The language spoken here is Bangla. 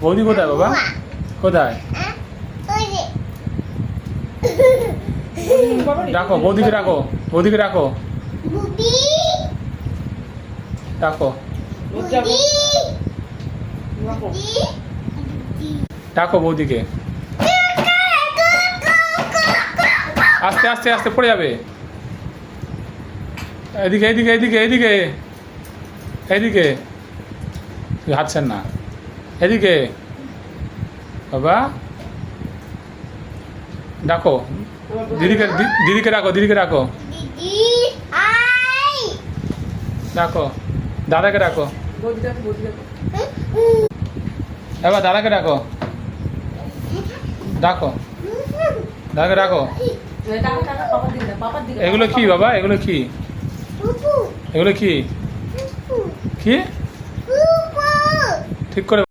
বৌদি কোথায় বাবা? কোথায়? ডাকো বৌদিকে, ডাকো বৌদিকে, ডাকো ডাকো ডাকো বৌদিকে। আস্তে আস্তে আস্তে পড়ে যাবে। এদিকে এদিকে এদিকে এদিকে এদিকে, হাঁটছেন না, এদিকে বাবা ডাকো দিদিকে, দিদিকে ডাকো, দিদিকে ডাকো, ডাকো দাদাকে ডাকো, এবার দাদাকে ডাকো, ডাকো দাদাকে ডাকো। এগুলো কি বাবা? এগুলো কি? এগুলো কি? কি ঠিক করে